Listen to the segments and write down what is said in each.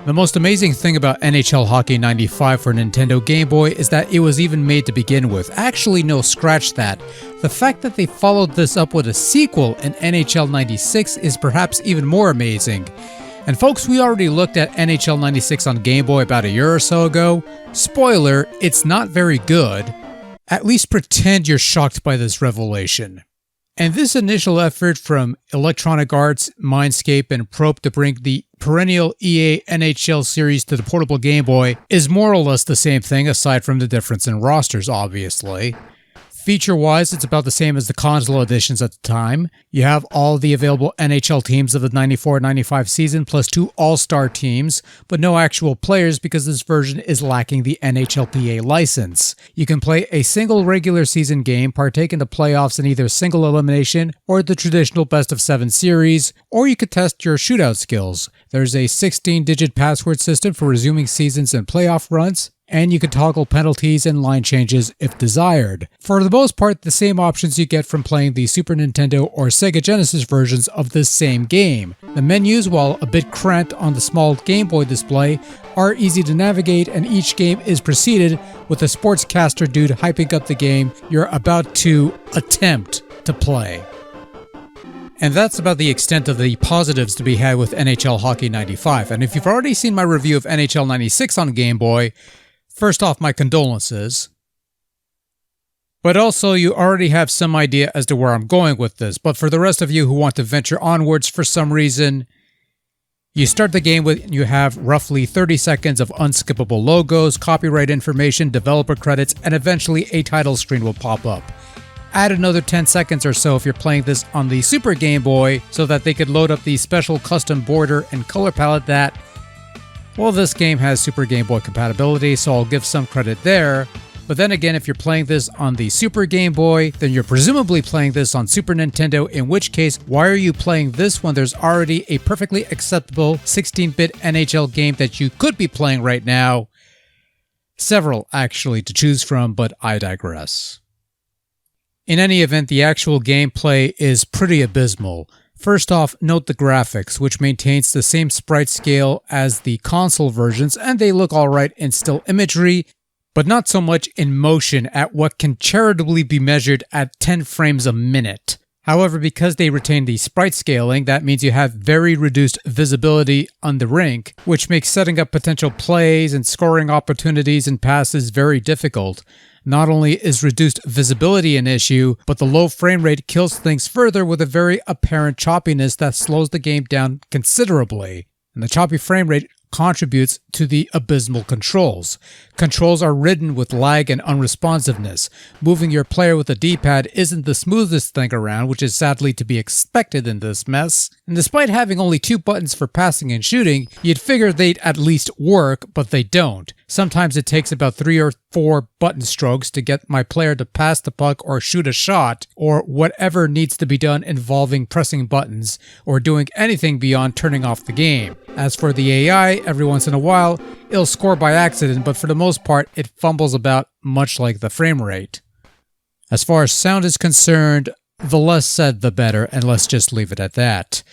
The most amazing thing about NHL Hockey 95 for Nintendo Game Boy is that it was even made to begin with. Actually, no, scratch that. The fact that they followed this up with a sequel in NHL 96 is perhaps even more amazing. And folks, we already looked at NHL 96 on Game Boy about a year or so ago. Spoiler, it's not very good. At least pretend you're shocked by this revelation. And this initial effort from Electronic Arts, Mindscape, and Probe to bring the perennial EA NHL series to the portable Game Boy is more or less the same thing, aside from the difference in rosters, obviously. Feature-wise, it's about the same as the console editions at the time. You have all the available NHL teams of the 94-95 season, plus 2 All-Star teams, but no actual players because this version is lacking the NHLPA license. You can play a single regular season game, partake in the playoffs in either single elimination or the traditional best-of-7 series, or you could test your shootout skills. There's a 16-digit password system for resuming seasons and playoff runs, and you can toggle penalties and line changes if desired. For the most part, the same options you get from playing the Super Nintendo or Sega Genesis versions of this same game. The menus, while a bit cramped on the small Game Boy display, are easy to navigate, and each game is preceded with a sportscaster dude hyping up the game you're about to attempt to play. And that's about the extent of the positives to be had with NHL Hockey 95. And if you've already seen my review of NHL 96 on Game Boy, first off, my condolences. But also, you already have some idea as to where I'm going with this. But for the rest of you who want to venture onwards for some reason, you start the game with you have roughly 30 seconds of unskippable logos, copyright information, developer credits, and eventually a title screen will pop up. Add another 10 seconds or so if you're playing this on the Super Game Boy so that they could load up the special custom border and color palette that, well, this game has Super Game Boy compatibility, so I'll give some credit there. But then again, if you're playing this on the Super Game Boy, then you're presumably playing this on Super Nintendo, in which case, why are you playing this when there's already a perfectly acceptable 16-bit NHL game that you could be playing right now? Several, actually, to choose from, but I digress. In any event, the actual gameplay is pretty abysmal. First off, note the graphics, which maintains the same sprite scale as the console versions, and they look alright in still imagery, but not so much in motion at what can charitably be measured at 10 frames a minute. However, because they retain the sprite scaling, that means you have very reduced visibility on the rink, which makes setting up potential plays and scoring opportunities and passes very difficult. Not only is reduced visibility an issue, but the low frame rate kills things further with a very apparent choppiness that slows the game down considerably. And the choppy frame rate contributes to the abysmal controls. Controls are ridden with lag and unresponsiveness. Moving your player with a D-pad isn't the smoothest thing around, which is sadly to be expected in this mess. And despite having only 2 buttons for passing and shooting, you'd figure they'd at least work, but they don't. Sometimes it takes about 3 or 4 button strokes to get my player to pass the puck or shoot a shot, or whatever needs to be done involving pressing buttons, or doing anything beyond turning off the game. As for the AI, every once in a while, it'll score by accident, but for the most part, it fumbles about much like the frame rate. As far as sound is concerned, the less said the better, and let's just leave it at that.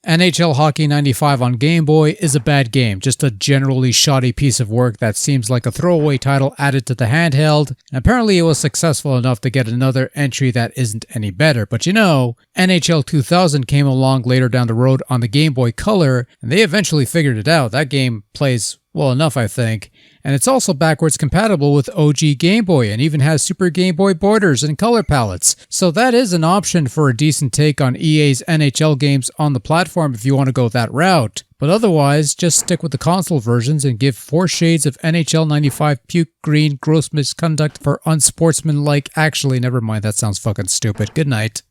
NHL Hockey 95 on Game Boy is a bad game, just a generally shoddy piece of work that seems like a throwaway title added to the handheld, and apparently it was successful enough to get another entry that isn't any better. But you know, NHL 2000 came along later down the road on the Game Boy Color, and they eventually figured it out. That game plays well enough, I think. And it's also backwards compatible with OG Game Boy and even has Super Game Boy borders and color palettes. So that is an option for a decent take on EA's NHL games on the platform if you want to go that route. But otherwise, just stick with the console versions and give 4 shades of NHL 95 puke green gross misconduct for unsportsmanlike. Actually, never mind, that sounds fucking stupid. Good night.